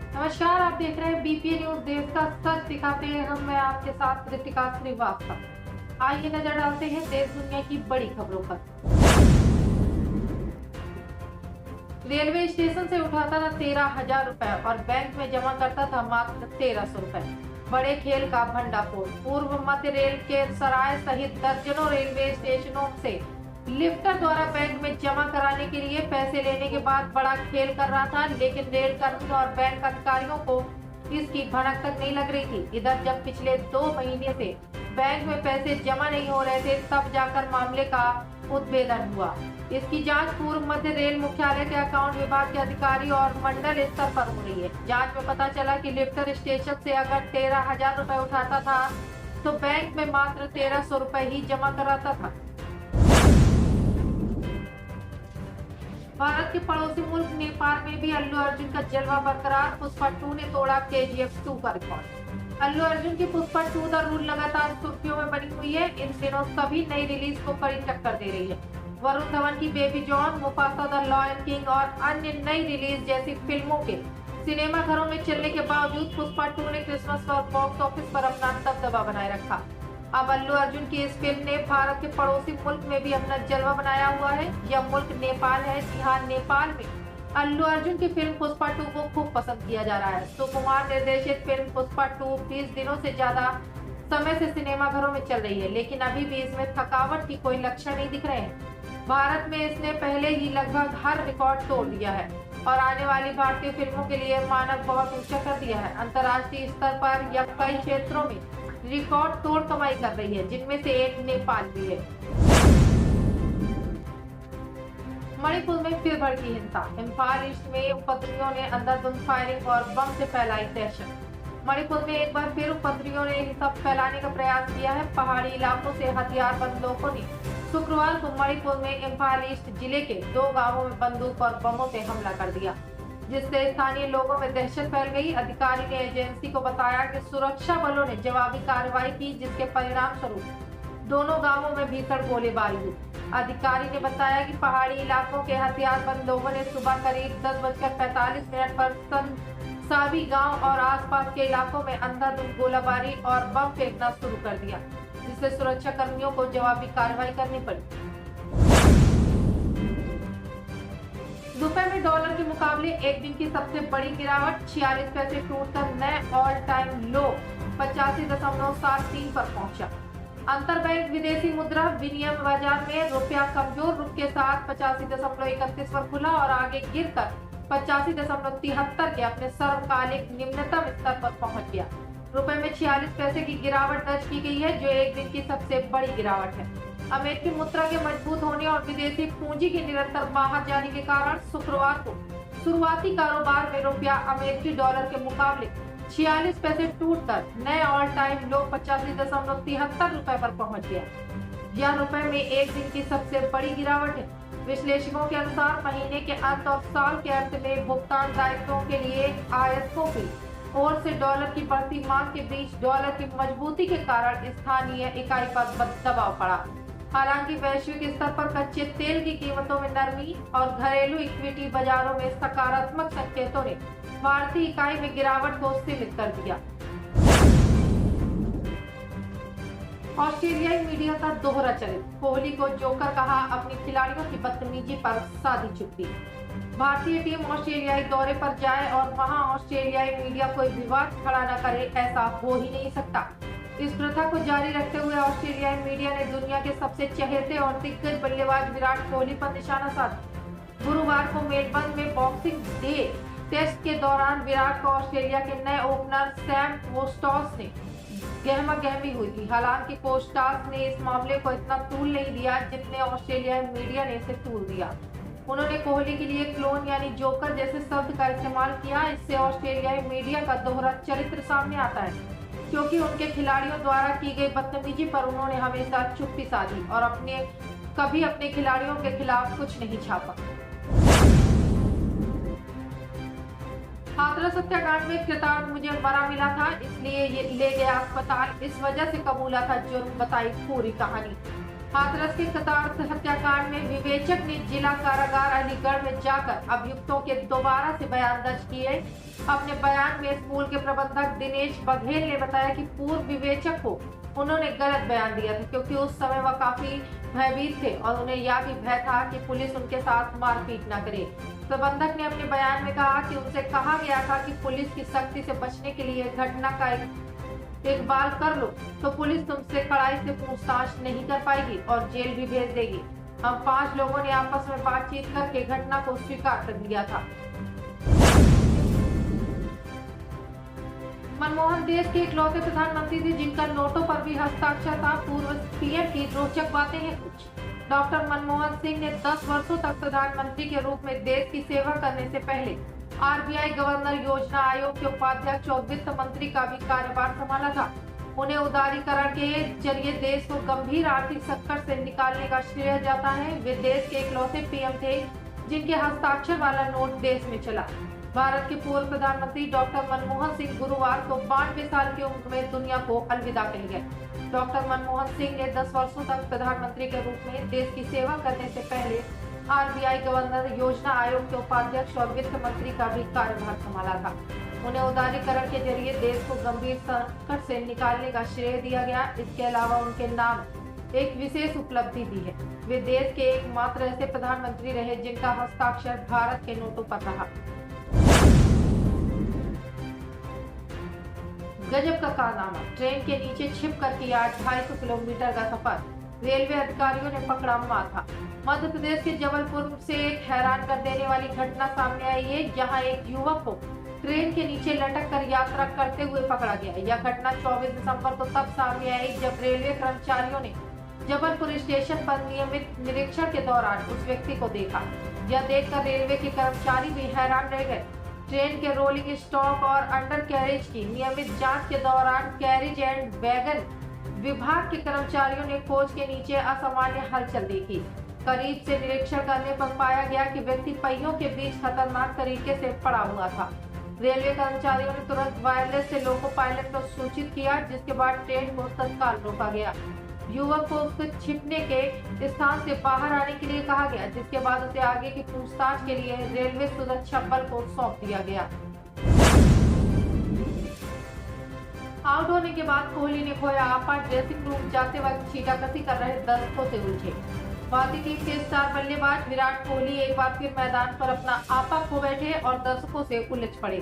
नमस्कार, आप देख रहे हैं बीपीए न्यूज, देश का सच दिखाते हैं हम। मैं आपके साथ रितिका श्रीवास्तव। आइए नजर डालते हैं देश दुनिया की बड़ी खबरों पर। रेलवे स्टेशन से उठाता था 13,000 रुपए और बैंक में जमा करता था मात्र 1,300 रुपए। बड़े खेल का भंडाफोड़। पूर्व मध्य रेल के सराय सहित दर्जनों रेलवे स्टेशनों से लिफ्टर द्वारा बैंक में जमा कराने के लिए पैसे लेने के बाद बड़ा खेल कर रहा था, लेकिन रेल कर्मी और बैंक अधिकारियों को इसकी भनक तक नहीं लग रही थी। इधर जब पिछले 2 महीने से बैंक में पैसे जमा नहीं हो रहे थे, तब जाकर मामले का उद्भेदन हुआ। इसकी जांच पूर्व मध्य रेल मुख्यालय के अकाउंट विभाग के अधिकारी और मंडल स्तर पर हो रही है। जांच में पता चला कि लिफ्टर स्टेशन से अगर 13,000 रुपए उठाता था तो बैंक में मात्र 1,300 रुपए ही जमा कराता था। भारत के पड़ोसी मुल्क नेपाल में भी अल्लू अर्जुन का जलवा बरकरार। पुष्पा 2 ने तोड़ा KGF 2 का रिकॉर्ड। अल्लू अर्जुन की पुष्पा 2 द रूल लगातार सुर्खियों में बनी हुई है। इन दिनों सभी नई रिलीज को कड़ी टक्कर दे रही है। वरुण धवन की baby John, Mufasa the lion king और अन्य नई रिलीज जैसी फिल्मों के सिनेमा घरों में चलने के बावजूद पुष्पा 2 ने क्रिसमस पर बॉक्स ऑफिस पर अपना दबदबा बनाए रखा। अब अल्लू अर्जुन की इस फिल्म ने भारत के पड़ोसी मुल्क में भी अपना जलवा बनाया हुआ है। यह मुल्क नेपाल है। जी हाँ, नेपाल में अल्लू अर्जुन की फिल्म पुष्पा 2 को खूब पसंद किया जा रहा है। सुकुमार निर्देशित फिल्म पुष्पा 2 20 दिनों से ज्यादा समय से सिनेमा घरों में चल रही है, लेकिन अभी भी इसमें थकावट की कोई लक्षण नहीं दिख रहे हैं। भारत में इसने पहले ही लगभग हर रिकॉर्ड तोड़ दिया है और आने वाली भारतीय फिल्मों के लिए मानक बहुत ऊंचा कर दिया है। अंतर्राष्ट्रीय स्तर पर यह कई क्षेत्रों में रिकॉर्ड तोड़ कमाई कर रही है, जिनमें से एक नेपाल भी है। मणिपुर में फिर भड़की हिंसा। इम्फाल ईस्ट में उपद्रवियों ने अंधाधुंध फायरिंग और बम से फैलाई दहशत। मणिपुर में एक बार फिर उपद्रवियों ने हिंसा फैलाने का प्रयास किया है। पहाड़ी इलाकों से हथियारबंद लोगों ने शुक्रवार को मणिपुर में इम्फाल ईस्ट जिले के 2 गांवों में बंदूक और बमों से हमला कर दिया, जिससे स्थानीय लोगों में दहशत फैल गई। अधिकारी ने एजेंसी को बताया कि सुरक्षा बलों ने जवाबी कार्रवाई की, जिसके परिणाम स्वरूप दोनों गांवों में भीषण गोलीबारी हुई। अधिकारी ने बताया कि पहाड़ी इलाकों के हथियारबंद लोगों ने सुबह करीब 10:45 पर साबी गांव और आसपास के इलाकों में अंधाधुंध गोलीबारी और बम फेंकना शुरू कर दिया, जिससे सुरक्षा कर्मियों को जवाबी कार्रवाई करनी पड़ी। रुपए में डॉलर के मुकाबले एक दिन की सबसे बड़ी गिरावट। 46 पैसे टूटकर नए ऑल टाइम लो 85.73 पर पहुंचा। अंतरबैंक विदेशी मुद्रा विनिमय बाजार में रुपया कमजोर रुख के साथ 85.31 पर खुला और आगे गिरकर 85.73 के अपने सर्वकालिक निम्नतम स्तर पर पहुंच गया। रुपए में 46 पैसे की गिरावट दर्ज की गई है, जो एक दिन की सबसे बड़ी गिरावट है। अमेरिकी मुद्रा के मजबूत होने और विदेशी पूंजी के निरंतर बाहर जाने के कारण शुक्रवार को शुरुआती कारोबार में रुपया अमेरिकी डॉलर के मुकाबले 46 पैसे टूटकर नए ऑल टाइम लो 85.73 रुपए पर पहुंच गया। यह रुपए में एक दिन की सबसे बड़ी गिरावट है। विश्लेषकों के अनुसार महीने के अंत और साल के अंत में भुगतान दायित्वों के लिए आयातकों की ओर से डॉलर की बढ़ती मांग के बीच डॉलर की मजबूती के कारण स्थानीय इकाई पर दबाव पड़ा। हालांकि वैश्विक स्तर पर कच्चे तेल की कीमतों में नरमी और घरेलू इक्विटी बाजारों में सकारात्मक संकेतों ने भारतीय इकाई में गिरावट को सीमित कर दिया। ऑस्ट्रेलियाई मीडिया का दोहरा चरित्र। कोहली को जोकर कहा, अपनी खिलाड़ियों की बदतमीजी पर साधी चुप्पी। भारतीय टीम ऑस्ट्रेलियाई दौरे पर जाए और वहां ऑस्ट्रेलियाई मीडिया कोई विवाद खड़ा न करे, ऐसा हो ही नहीं सकता। इस प्रथा को जारी रखते हुए ऑस्ट्रेलियाई मीडिया ने दुनिया के सबसे चहेते और दिग्गज बल्लेबाज विराट कोहली पर निशाना साधा। गुरुवार को मेलबर्न में बॉक्सिंग डे टेस्ट के दौरान विराट को ऑस्ट्रेलिया के नए ओपनर सैम कोस्टास ने गहमा गहमी हुई थी। हालांकि कोस्टास ने इस मामले को इतना तूल नहीं दिया जितने ऑस्ट्रेलियाई मीडिया ने इसे तूल दिया। उन्होंने कोहली के लिए क्लोन यानी जोकर जैसे शब्द का इस्तेमाल किया। इससे ऑस्ट्रेलियाई मीडिया का दोहरा चरित्र सामने आता है, क्योंकि उनके खिलाड़ियों द्वारा की गई बदतमीजी पर उन्होंने हमेशा चुप्पी साधी और कभी अपने खिलाड़ियों के खिलाफ कुछ नहीं छापा। हाथरस हत्याकांड में कृतार्थ मुझे मरा मिला था, इसलिए ये ले गया अस्पताल। इस वजह से कबूला था जुर्म, बताई पूरी कहानी। हाथरस के कतार हत्याकांड में विवेचक ने जिला कारागार अलीगढ़ में जाकर अभियुक्तों के दोबारा से बयान दर्ज किए। अपने बयान में स्कूल के प्रबंधक दिनेश बघेल ने बताया कि पूर्व विवेचक को उन्होंने गलत बयान दिया था, क्योंकि उस समय वह काफी भयभीत थे और उन्हें यह भी भय था कि पुलिस उनके साथ मारपीट न करे। प्रबंधक ने अपने बयान में कहा कि उनसे कहा गया था कि पुलिस की सख्ती से बचने के लिए घटना का इकबाल कर लो तो पुलिस तुमसे कड़ाई से पूछताछ नहीं कर पाएगी और जेल भी भेज देगी। हम 5 लोगों ने आपस में बातचीत करके घटना को स्वीकार कर लिया था। मनमोहन देश के इकलौते प्रधानमंत्री थे जिनका नोटों पर भी हस्ताक्षर था। पूर्व पीएम की रोचक बातें हैं कुछ। डॉक्टर मनमोहन सिंह ने 10 वर्षों तक प्रधानमंत्री के रूप में देश की सेवा करने से पहले आरबीआई गवर्नर, योजना आयोग के उपाध्यक्ष और वित्त मंत्री का भी कार्यभार संभाला था। उन्हें उदारीकरण के जरिए देश को गंभीर आर्थिक संकट से निकालने का श्रेय जाता है। वे देश के इकलौते पीएम थे जिनके हस्ताक्षर वाला नोट देश में चला। भारत के पूर्व प्रधानमंत्री डॉक्टर मनमोहन सिंह गुरुवार को 92 साल की उम्र में दुनिया को अलविदा कह गए। डॉक्टर मनमोहन सिंह ने 10 वर्षों तक प्रधानमंत्री के रूप में देश की सेवा करने से पहले आरबीआई गवर्नर, योजना आयोग के उपाध्यक्ष और वित्त मंत्री का भी कार्यभार संभाला था। उन्हें उदारीकरण के जरिए देश को गंभीर संकट से निकालने का श्रेय दिया गया। इसके अलावा उनके नाम एक विशेष उपलब्धि भी है। वे देश के एकमात्र ऐसे प्रधानमंत्री रहे जिनका हस्ताक्षर भारत के नोटों पर रहा। गजब का कारनामा, ट्रेन के नीचे छिप कर किया 250 किलोमीटर का सफर। रेलवे अधिकारियों ने पकड़ा माथा। मध्य प्रदेश के जबलपुर से एक हैरान कर देने वाली घटना सामने आई है, जहां एक युवक को ट्रेन के नीचे लटक कर यात्रा करते हुए पकड़ा गया। यह घटना 24 दिसंबर को तब सामने आई जब रेलवे कर्मचारियों ने जबलपुर स्टेशन पर नियमित निरीक्षण के दौरान उस व्यक्ति को देखा। यह देखकर रेलवे के कर्मचारी भी हैरान रह गए। ट्रेन के रोलिंग स्टॉक और अंडर कैरेज की नियमित जांच के दौरान कैरेज एंड वैगन विभाग के कर्मचारियों ने कोच के नीचे असामान्य हलचल देखी। करीब से निरीक्षण करने पर पाया गया कि व्यक्ति पहियों के बीच खतरनाक तरीके से पड़ा हुआ था। रेलवे कर्मचारियों ने तुरंत वायरलेस से लोको पायलट को सूचित किया, जिसके बाद ट्रेन को तत्काल रोका गया। युवक को उसके छिपने के स्थान से बाहर आने के लिए कहा गया, जिसके बाद उसे आगे की पूछताछ के लिए रेलवे सुरक्षा बल को सौंप दिया गया। आउट होने के बाद कोहली ने खोया आपा। ड्रेसिंग रूम जाते वक्त छींटाकशी कर रहे दर्शकों से उलझे। भारतीय टीम के स्टार बल्लेबाज विराट कोहली एक बार फिर मैदान पर अपना आपा खो बैठे और दर्शकों से उलझ पड़े।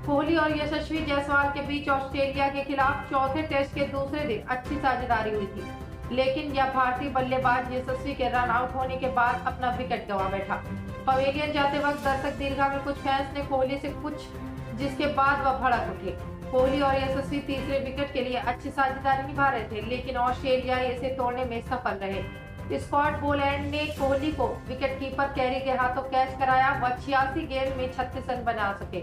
कोहली और यशस्वी जायसवाल के बीच ऑस्ट्रेलिया के खिलाफ चौथे टेस्ट के दूसरे दिन अच्छी साझेदारी हुई थी, लेकिन यह भारतीय बल्लेबाज यशस्वी के रन आउट होने के बाद अपना विकेट गंवा बैठा। पवेलियन जाते वक्त दर्शक दीर्घा में कुछ फैंस ने कोहली से कुछ, जिसके बाद वह भड़क उठे। कोहली और यशस्वी तीसरे विकेट के लिए अच्छी साझेदारी निभा रहे थे, लेकिन ऑस्ट्रेलिया इसे तोड़ने में सफल रहे। स्कॉट बोलैंड ने कोहली को विकेटकीपर कैरी के हाथों कैच कराया। वह 86 गेंद में 36 रन बना सके।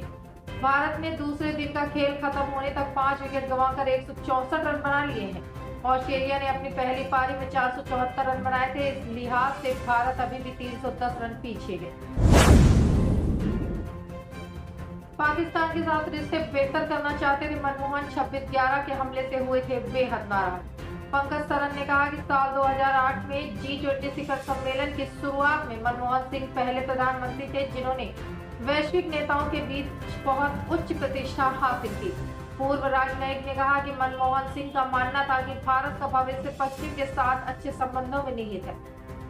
भारत ने दूसरे दिन का खेल खत्म होने तक 5 विकेट गंवाकर 164 रन बना लिए हैं। ऑस्ट्रेलिया ने अपनी पहली पारी में 474 रन बनाए थे। इस लिहाज से भारत अभी भी 310 रन पीछे है। पाकिस्तान के साथ रिश्ते बेहतर करना चाहते थे मनमोहन। 26/11 के हमले से हुए थे बेहद नाराज। पंकज सरन ने कहा कि साल 2008 में G20 शिखर सम्मेलन की शुरुआत में मनमोहन सिंह पहले प्रधानमंत्री थे जिन्होंने वैश्विक नेताओं के बीच बहुत उच्च प्रतिष्ठा हासिल की। पूर्व राजनयिक ने कहा कि मनमोहन सिंह का मानना था कि भारत का भविष्य पश्चिम के साथ अच्छे संबंधों में निहित है।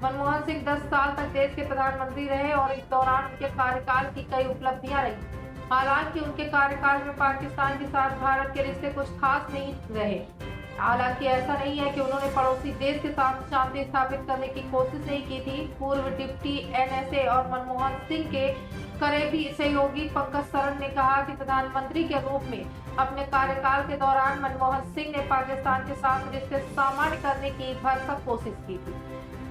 मनमोहन सिंह 10 साल तक देश के प्रधानमंत्री रहे और इस दौरान उनके कार्यकाल की कई उपलब्धियां रही। हालांकि उनके कार्यकाल में पाकिस्तान के साथ भारत के रिश्ते कुछ खास नहीं रहे। हालांकि ऐसा नहीं है कि उन्होंने पड़ोसी देश के साथ शांति स्थापित करने की कोशिश नहीं की थी। पूर्व डिप्टी NSA और मनमोहन सिंह के करीबी सहयोगी पंकज सरन ने कहा कि प्रधानमंत्री के रूप में अपने कार्यकाल के दौरान मनमोहन सिंह ने पाकिस्तान के साथ रिश्ते सामान्य करने की भरसक कोशिश की थी।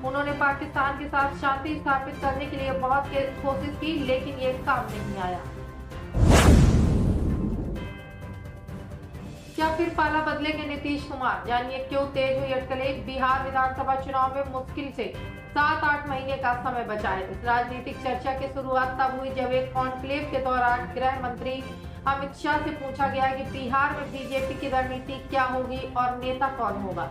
उन्होंने पाकिस्तान के साथ शांति स्थापित करने के लिए बहुत कोशिश की, लेकिन ये काम नहीं आया। क्या फिर पाला बदलेंगे नीतीश कुमार? जानिए क्यों तेज हुई अटकलें। बिहार विधानसभा चुनाव में मुश्किल से 7-8 महीने का समय बचा है। इस राजनीतिक चर्चा की शुरुआत तब हुई जब एक कॉन्क्लेव के दौरान गृह मंत्री अमित शाह से पूछा गया कि बिहार में बीजेपी की रणनीति क्या होगी और नेता कौन होगा।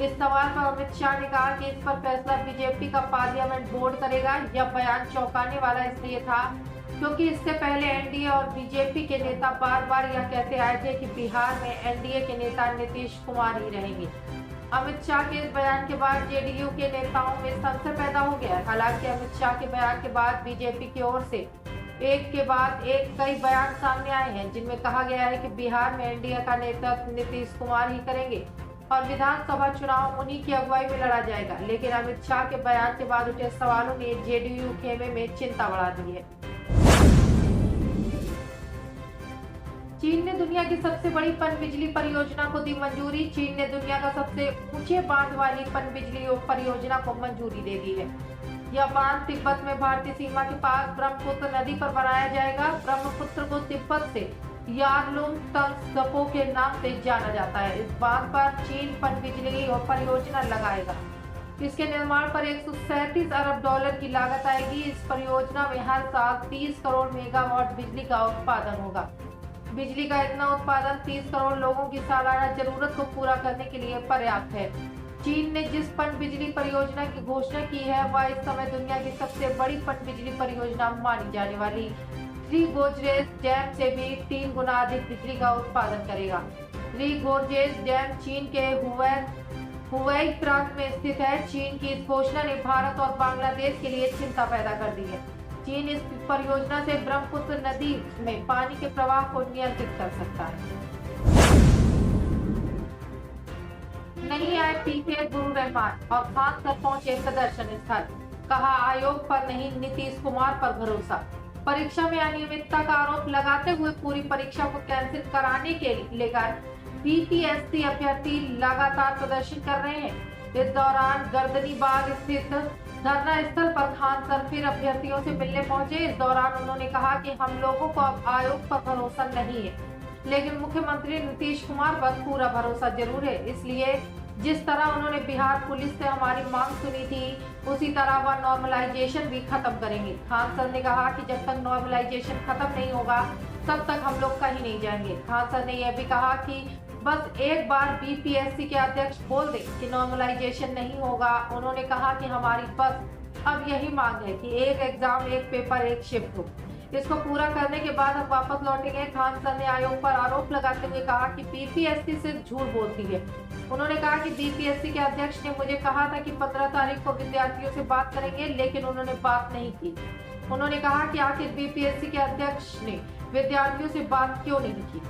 इस सवाल पर अमित शाह ने कहा कि इस पर फैसला बीजेपी का पार्लियामेंट बोर्ड करेगा। यह बयान चौंकाने वाला इसलिए था क्योंकि इससे पहले एनडीए और बीजेपी के नेता बार बार यह कहते आए थे कि बिहार में एनडीए के नेता नीतीश कुमार ही रहेंगे। अमित शाह के इस बयान के बाद जेडीयू के नेताओं में संशय पैदा हो गया। हालांकि अमित शाह के बयान के बाद बीजेपी की ओर से एक के बाद एक कई बयान सामने आए हैं, जिनमें कहा गया है कि बिहार में एनडीए का नेतृत्व नीतीश कुमार ही करेंगे और विधानसभा चुनाव उन्हीं की अगुवाई में लड़ा जाएगा। लेकिन अमित शाह के बयान के बाद उठे सवालों ने जेडीयू खेमे में चिंता बढ़ा दी है। चीन ने दुनिया की सबसे बड़ी पनबिजली परियोजना को दी मंजूरी। चीन ने दुनिया का सबसे ऊंचे बांध वाली पनबिजली परियोजना को मंजूरी दे दी है। यह बांध तिब्बत में भारतीय सीमा के पास ब्रह्मपुत्र नदी पर बनाया जाएगा। ब्रह्मपुत्र को तिब्बत से यारलुंग त्सो के नाम से जाना जाता है। इस बांध पर चीन पनबिजली परियोजना लगाएगा। इसके निर्माण पर 137 अरब डॉलर की लागत आएगी। इस परियोजना में हर साल 30 करोड़ मेगावाट बिजली का उत्पादन होगा। बिजली का इतना उत्पादन 30 करोड़ लोगों की सालाना जरूरत को पूरा करने के लिए पर्याप्त है। चीन ने जिस पनबिजली परियोजना की घोषणा की है वह इस समय दुनिया की सबसे बड़ी पनबिजली परियोजना मानी जाने वाली थ्री गोर्जेस डैम से भी 3 गुना अधिक बिजली का उत्पादन करेगा। थ्री गोर्जेस डैम चीन के हुबेई प्रांत में स्थित है। चीन की इस घोषणा ने भारत और बांग्लादेश के लिए चिंता पैदा कर दी है। चीन इस परियोजना से ब्रह्मपुत्र नदी में पानी के प्रवाह को नियंत्रित कर सकता है। नहीं आए पीके गुरु रहमान और खान सर पहुंचे प्रदर्शन स्थल। कहा आयोग पर नहीं नीतीश कुमार पर भरोसा। परीक्षा में अनियमितता का आरोप लगाते हुए पूरी परीक्षा को कैंसिल कराने के लेकर बीपीएससी अभ्यर्थी लगातार प्रदर्शन कर रहे हैं। इस दौरान गर्दनी बाग स्थित धरना स्थल पर खान सर फिर अभ्यर्थियों से मिलने पहुंचे। इस दौरान उन्होंने कहा कि हम लोगों को अब आयोग पर भरोसा नहीं है, लेकिन मुख्यमंत्री नीतीश कुमार पर पूरा भरोसा जरूर है। इसलिए जिस तरह उन्होंने बिहार पुलिस से हमारी मांग सुनी थी, उसी तरह वह नॉर्मलाइजेशन भी खत्म करेंगे। खान सर ने कहा कि जब तक नॉर्मलाइजेशन खत्म नहीं होगा तब तक हम लोग कहीं नहीं जाएंगे। खान सर ने यह भी कहा कि बस एक बार बीपीएससी के अध्यक्ष बोल दें कि नॉर्मलाइजेशन नहीं होगा। उन्होंने कहा कि हमारी बस अब यही मांग है कि एक एग्जाम, एक पेपर, एक शिफ्ट हो। इसको पूरा करने के बाद हम वापस लौटेंगे। खान सर ने आयोग पर आरोप लगाते हुए कहा कि बीपीएससी सिर्फ झूठ बोलती है। उन्होंने कहा कि बीपीएससी के अध्यक्ष ने मुझे कहा था कि 15 तारीख को विद्यार्थियों से बात करेंगे, लेकिन उन्होंने बात नहीं की। उन्होंने कहा कि आखिर बीपीएससी के अध्यक्ष ने विद्यार्थियों से बात क्यों नहीं की।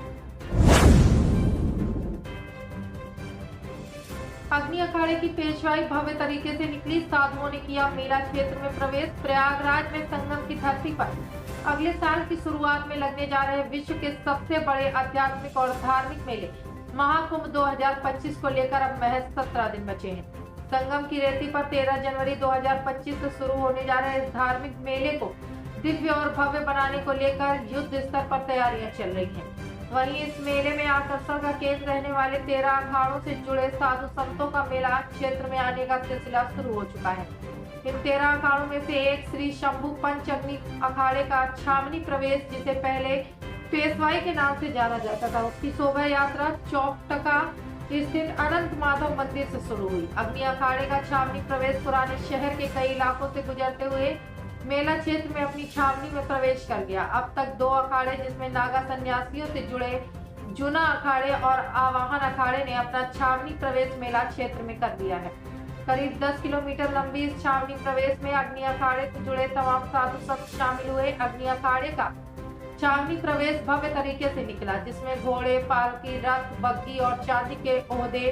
अग्नि अखाड़े की पेशवाई भव्य तरीके से निकली। साधुओं ने किया मेला क्षेत्र में प्रवेश। प्रयागराज में संगम की धरती पर अगले साल की शुरुआत में लगने जा रहे विश्व के सबसे बड़े आध्यात्मिक और धार्मिक मेले महाकुंभ 2025 को लेकर अब महज 17 दिन बचे हैं। संगम की रेती पर 13 जनवरी 2025 से शुरू होने जा रहे इस धार्मिक मेले को दिव्य और भव्य बनाने को लेकर युद्ध स्तर पर तैयारियां चल रही हैं। वहीं इस मेले में आकर्षण का केंद्र रहने वाले 13 अखाड़ों से जुड़े साधु संतों का मेला क्षेत्र में आने का सिलसिला शुरू हो चुका है। इन 13 अखाड़ों में से एक श्री शंभू पंच अग्नि अखाड़े का छावनी प्रवेश, जिसे पहले पेशवाई के नाम से जाना जाता था, उसकी शोभा यात्रा चौकटका स्थित अनंत माधव मंदिर से शुरू हुई। अग्नि अखाड़े का छावनी प्रवेश पुराने शहर के कई इलाकों से गुजरते हुए मेला क्षेत्र में अपनी छावनी में प्रवेश कर गया। अब तक 2 अखाड़े, जिसमें नागा सन्यासियों से जुड़े जूना अखाड़े और आवाहन अखाड़े ने अपना छावनी प्रवेश मेला क्षेत्र में कर दिया है। करीब 10 किलोमीटर लंबी इस छावनी प्रवेश में अग्नि अखाड़े से जुड़े तमाम साधु संत शामिल हुए। अग्नि अखाड़े का छावनी प्रवेश भव्य तरीके से निकला, जिसमें घोड़े, पालकी, रथ, बग्गी और चांदी के ओहदे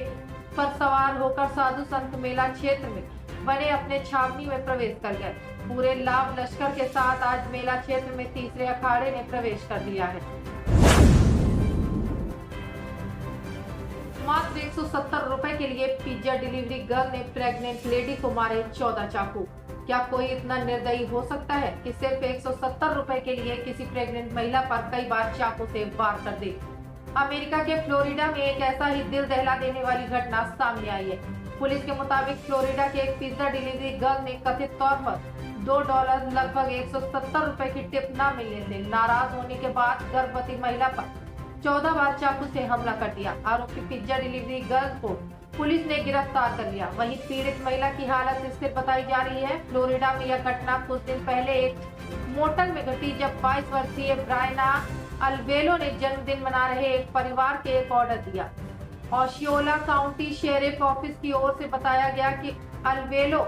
पर सवार होकर साधु संत मेला क्षेत्र में बने अपने छावनी में प्रवेश कर गए। पूरे लाभ लश्कर के साथ आज मेला क्षेत्र में तीसरे अखाड़े ने प्रवेश कर लिया है। मात्र 170 रुपए के लिए पिज्जा डिलीवरी गर्ल ने प्रेग्नेंट लेडी को मारे 14 चाकू। क्या कोई इतना निर्दयी हो सकता है कि सिर्फ 170 रुपए के लिए किसी प्रेग्नेंट महिला पर कई बार चाकू से वार कर दे। अमेरिका के फ्लोरिडा में एक ऐसा ही दिल दहला देने वाली घटना सामने आई है। पुलिस के मुताबिक फ्लोरिडा के एक पिज्जा डिलीवरी गर्ल ने कथित तौर पर $2 लगभग 170 रुपए की टिप न मिलने से नाराज होने के बाद गर्भवती महिला पर 14 बार चाकू से हमला कर दिया। आरोपी पिज्जा डिलीवरी गर्ल को पुलिस ने गिरफ्तार कर लिया। वहीं पीड़ित महिला की हालत स्थिर बताई जा रही है। फ्लोरिडा में यह घटना कुछ दिन पहले एक मोटर में घटी, जब 22 वर्षीय ब्रायना अल्वेलो ने जन्मदिन मना रहे एक परिवार के एक ऑर्डर दिया। ओशियोला काउंटी शेरिफ ऑफिस की ओर से बताया गया कि अल्वेलो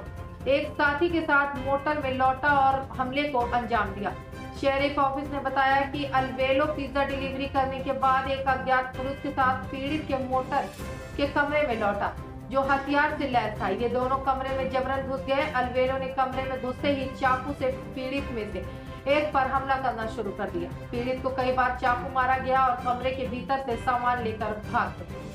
एक साथी के साथ मोटर में लौटा और हमले को अंजाम दिया। शेरिफ ऑफिस ने बताया कि अल्वेलो पिज्जा डिलीवरी करने के बाद एक अज्ञात पुरुष के साथ पीड़ित के मोटर के कमरे में लौटा, जो हथियार से लैस था। ये दोनों कमरे में जबरन घुस गए। अल्वेलो ने कमरे में घुसते ही चाकू से पीड़ित में से एक पर हमला करना शुरू कर दिया। पीड़ित को कई बार चाकू मारा गया और कमरे के भीतर से सामान लेकर भाग गए।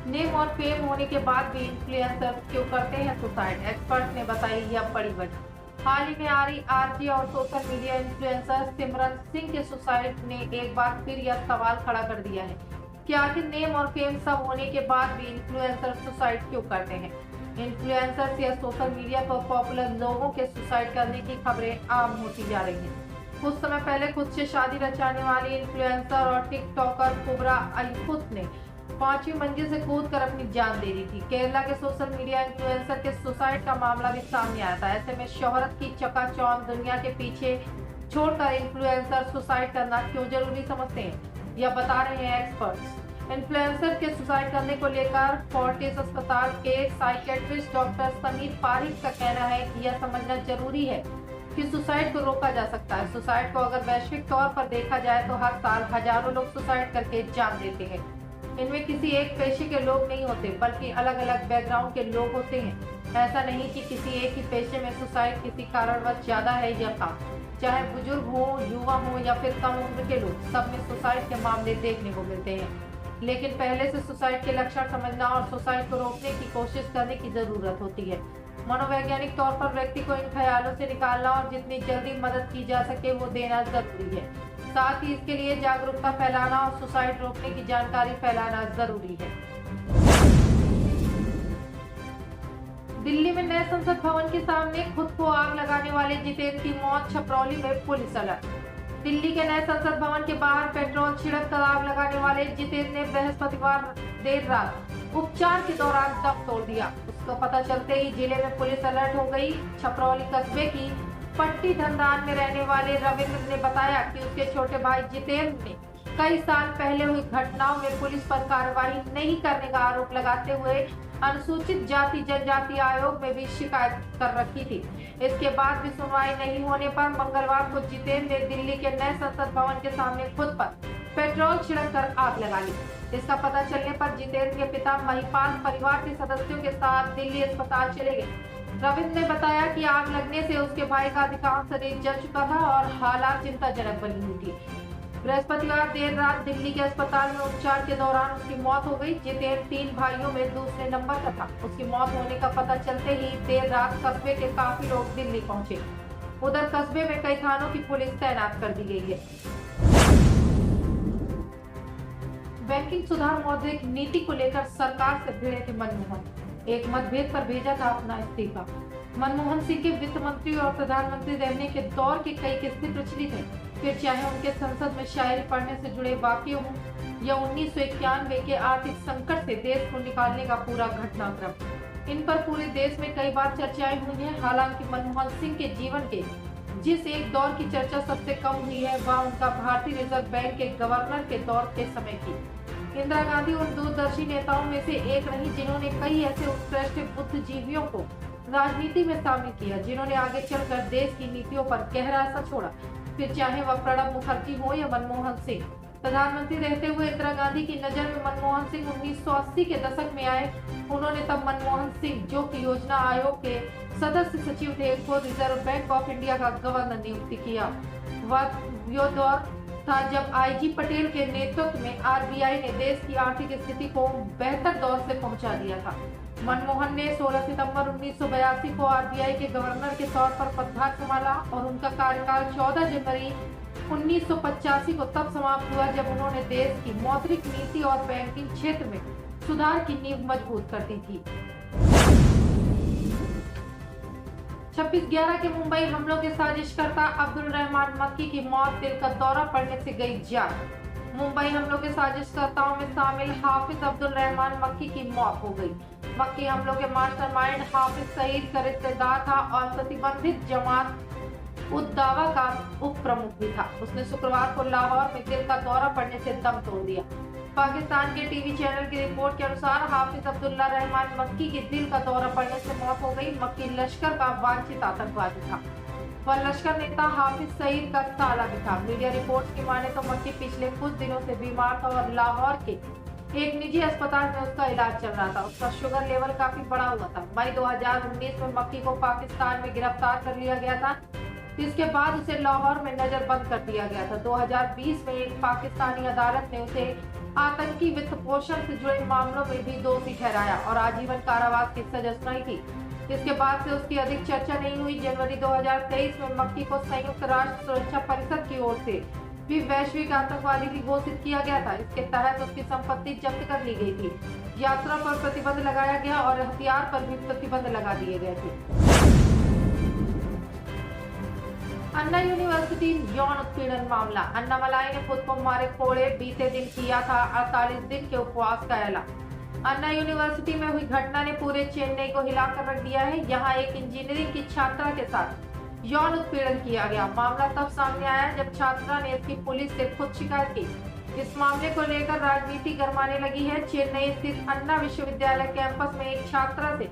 नेम और फेम होने के बाद भी इन्फ्लुएंसर क्यों करते हैं सुसाइड? एक्सपर्ट ने बताई यह बड़ी वजह। हाल ही में आरजी और सोशल मीडिया इन्फ्लुएंसर सिमरन सिंह के सुसाइड ने एक बार फिर यह सवाल खड़ा कर दिया है कि आखिर नेम और फेम सब होने के बाद भी इन्फ्लुएंसर सुसाइड क्यों करते हैं। इन्फ्लुएंसर्स या सोशल मीडिया पर पॉपुलर लोगों के सुसाइड करने की खबरें आम होती जा रही हैं। कुछ समय पहले खुद से शादी रचाने वाली इन्फ्लुएंसर और टिकटॉकर कुबरा अलीखुद ने 5वीं मंजिल से कूदकर अपनी जान दे दी थी। केरला के सोशल मीडिया इन्फ्लुएंसर के सुसाइड का मामला भी सामने आया था। ऐसे में शोहरत की चकाचौंध दुनिया के पीछे छोड़कर इन्फ्लुएंसर सुसाइड करना क्यों जरूरी समझते हैं, यह बता रहे हैं एक्सपर्ट्स। इन्फ्लुएंसर के सुसाइड करने को लेकर फोर्टिस अस्पताल के साइकेट्रिस्ट डॉक्टर समीर पारिक का कहना है कि यह समझना जरूरी है कि सुसाइड को रोका जा सकता है। सुसाइड को अगर वैश्विक तौर पर देखा जाए तो हर साल हजारों लोग सुसाइड करके जान देते हैं। इनमें किसी एक पेशे के लोग नहीं होते, बल्कि अलग अलग बैकग्राउंड के लोग होते हैं। ऐसा नहीं कि किसी एक ही पेशे में सुसाइड किसी कारणवश ज्यादा है या कम। चाहे बुजुर्ग हो, युवा हो या फिर कम उम्र के लोग, सब में सुसाइड के मामले देखने को मिलते हैं। लेकिन पहले से सुसाइड के लक्षण समझना और सुसाइड को रोकने की कोशिश करने की जरूरत होती है। मनोवैज्ञानिक तौर पर व्यक्ति को इन ख्यालों से निकालना और जितनी जल्दी मदद की जा सके वो देना जरूरी है। साथ ही इसके लिए जागरूकता फैलाना और सुसाइड रोकने की जानकारी फैलाना जरूरी है। दिल्ली में नए संसद भवन के सामने खुद को आग लगाने वाले जितेंद्र की मौत, छपरौली में पुलिस अलर्ट। दिल्ली के नए संसद भवन के बाहर पेट्रोल छिड़क कर आग लगाने वाले जितेंद्र ने बृहस्पतिवार देर रात उपचार के दौरान दम तोड़ दिया। उसका पता चलते ही जिले में पुलिस अलर्ट हो गई। छपरौली कस्बे की पट्टी धनदान में रहने वाले रविंद्र ने बताया कि उसके छोटे भाई जितेंद्र ने कई साल पहले हुई घटनाओं में पुलिस पर कार्रवाई नहीं करने का आरोप लगाते हुए अनुसूचित जाति जनजाति आयोग में भी शिकायत कर रखी थी। इसके बाद भी सुनवाई नहीं होने पर मंगलवार को जितेंद्र ने दिल्ली के नए संसद भवन के सामने खुद पर पेट्रोल छिड़क कर आग लगा ली। इसका पता चलने पर जितेंद्र के पिता महिपाल परिवार के सदस्यों के साथ दिल्ली अस्पताल चले गए। रविंद्र ने बताया कि आग लगने से उसके भाई का अधिकांश शरीर जल चुका था और हालात चिंताजनक बनी हुई थी। बृहस्पतिवार देर रात दिल्ली के अस्पताल में उपचार के दौरान उसकी मौत हो गई। जितेंद्र 3 भाइयों में दूसरे नंबर का था। उसकी मौत होने का पता चलते ही देर रात कस्बे के काफी लोग दिल्ली पहुंचे। उधर कस्बे में कई थानों की पुलिस तैनात कर दी गई है। बैंकिंग सुधार मौद्रिक नीति को लेकर सरकार से भिड़े थे मनमोहन। एक मतभेद पर भेजा था अपना इस्तीफा। मनमोहन सिंह के वित्त मंत्री और प्रधानमंत्री रहने के दौर के कई किस्से प्रचलित हैं। फिर चाहे उनके संसद में शायरी पढ़ने से जुड़े वाक्य हों या 1991 के आर्थिक संकट से देश को निकालने का पूरा घटनाक्रम, इन पर पूरे देश में कई बार चर्चाएं हुई हैं। हालांकि मनमोहन सिंह के जीवन के जिस एक दौर की चर्चा सबसे कम हुई है वह उनका भारतीय रिजर्व बैंक के गवर्नर के दौर के समय की। इंदिरा गांधी उन दूरदर्शी नेताओं में से एक रही जिन्होंने कई ऐसे उत्कृष्ट बुद्धिजीवियों को राजनीति में शामिल किया, जिन्होंने आगे चलकर देश की नीतियों पर गहरा असर छोड़ा। फिर चाहे वह प्रणब मुखर्जी हो या मनमोहन सिंह। प्रधानमंत्री रहते हुए इंदिरा गांधी की नजर में मनमोहन सिंह 1980 के दशक में आए। उन्होंने तब मनमोहन सिंह, जो कि योजना आयोग के सदस्य सचिव थे, को रिजर्व बैंक ऑफ इंडिया का गवर्नर नियुक्त किया। वह दौर था जब आईजी पटेल के नेतृत्व में आरबीआई ने देश की आर्थिक स्थिति को बेहतर दौर से पहुंचा दिया था। मनमोहन ने 16 सितंबर 1982 को आरबीआई के गवर्नर के तौर पर पदभार संभाला और उनका कार्यकाल 14 जनवरी 1985 को तब समाप्त हुआ जब उन्होंने देश की मौद्रिक नीति और बैंकिंग क्षेत्र में सुधार की नींव मजबूत कर दी थी। 26/11 के मुंबई हमलों के साजिशकर्ता अब्दुल रहमान मक्की की मौत दिल का दौरा पड़ने से गई जान। मुंबई हमलों के साजिशकर्ताओं में शामिल हाफिज अब्दुल रहमान मक्की की मौत हो गई। मक्की हमलों के मास्टरमाइंड हाफिज सईद का रिश्तेदार था और प्रतिबंधित जमात उद्दावा का उप प्रमुख भी था। उसने शुक्रवार को लाहौर में दिल का दौरा पड़ने से दम तोड़ दिया। पाकिस्तान के टीवी चैनल की रिपोर्ट के अनुसार हाफिज अब्दुल्ला रहमान मक्की की दिल का दौरा पड़ने से मौत हो गई। मक्की लश्कर का वांछित आतंकवादी था। वह लश्कर नेता हाफिज सईद का साला भी था। मीडिया रिपोर्ट्स की माने तो मक्की पिछले कुछ दिनों से बीमार था और लाहौर के एक निजी अस्पताल में उसका इलाज चल रहा था। उसका शुगर लेवल काफी बढ़ा हुआ था। मई 2019 में मक्की को पाकिस्तान में गिरफ्तार कर लिया गया था। इसके बाद उसे लाहौर में नजरबंद कर दिया गया था। 2020 में एक पाकिस्तानी अदालत ने उसे आतंकी वित्त पोषण से जुड़े मामलों में भी दोषी ठहराया और आजीवन कारावास की सजा सुनाई थी। इसके बाद से उसकी अधिक चर्चा नहीं हुई। जनवरी 2023 में मक्की को संयुक्त राष्ट्र सुरक्षा परिषद की ओर से भी वैश्विक आतंकवादी भी घोषित किया गया था। इसके तहत उसकी संपत्ति जब्त कर ली गई थी। यात्रा पर प्रतिबंध लगाया गया और हथियार पर भी प्रतिबंध लगा दिए गए थे। अन्ना यूनिवर्सिटी यौन उत्पीड़न मामला। अन्नामलाई ने खुद को मारे कोड़े बीते दिन किया था 48 दिन के उपवास का ऐलान। अन्ना यूनिवर्सिटी में हुई घटना ने पूरे चेन्नई को हिलाकर रख दिया है। यहाँ एक इंजीनियरिंग की छात्रा के साथ यौन उत्पीड़न किया गया। मामला तब सामने आया जब छात्रा ने इसकी पुलिस से खुद शिकायत की। इस मामले को लेकर राजनीति गरमाने लगी है। चेन्नई स्थित अन्ना विश्वविद्यालय कैंपस में एक छात्रा से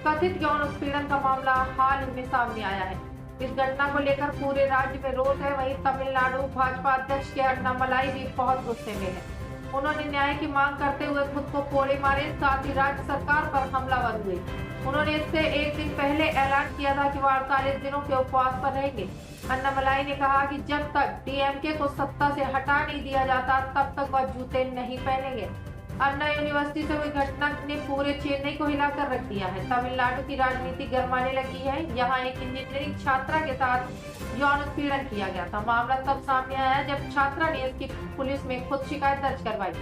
कथित यौन उत्पीड़न का मामला हाल ही में सामने आया है। इस घटना को लेकर पूरे राज्य में रोष है। वहीं तमिलनाडु भाजपा अध्यक्ष के अन्नामलाई भी बहुत गुस्से में है। उन्होंने न्याय की मांग करते हुए खुद को कोड़े मारे, साथ ही राज्य सरकार पर हमलावर हुए। उन्होंने इससे एक दिन पहले ऐलान किया था कि वह 48 दिनों के उपवास पर रहेंगे। अन्नामलाई ने कहा कि जब तक डीएमके को सत्ता से हटा नहीं दिया जाता तब तक वह जूते नहीं पहनेंगे। अन्ना यूनिवर्सिटी से हुई घटना ने पूरे चेन्नई को हिलाकर रख दिया है। तमिलनाडु की राजनीति गरमाने लगी है। यहाँ एक इंजीनियरिंग छात्रा के साथ यौन उत्पीड़न किया गया था। मामला तब सामने आया जब छात्रा ने इसकी पुलिस में खुद शिकायत दर्ज करवाई।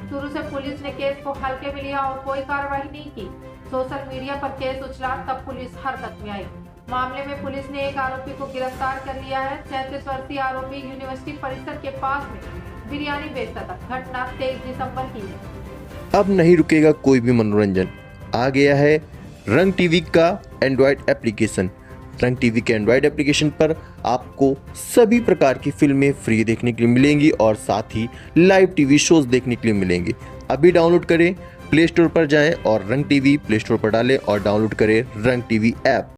शुरू से पुलिस ने केस को हल्के में लिया और कोई कार्रवाई नहीं की। सोशल मीडिया पर केस उछला तब पुलिस हरकत में आई। मामले में पुलिस ने एक आरोपी को गिरफ्तार कर लिया है। 37 वर्षीय आरोपी यूनिवर्सिटी परिसर के पास में बिरयानी बेचता था। घटना 23 दिसंबर की है। अब नहीं रुकेगा कोई भी मनोरंजन। आ गया है रंग टीवी का एंड्रॉयड एप्लीकेशन। रंग टीवी के एंड्रॉयड एप्लीकेशन पर आपको सभी प्रकार की फिल्में फ्री देखने के लिए मिलेंगी और साथ ही लाइव टीवी शोज देखने के लिए मिलेंगे। अभी डाउनलोड करें, प्ले स्टोर पर जाएं और रंग टीवी प्ले स्टोर पर डालें और डाउनलोड करें रंग टीवी ऐप।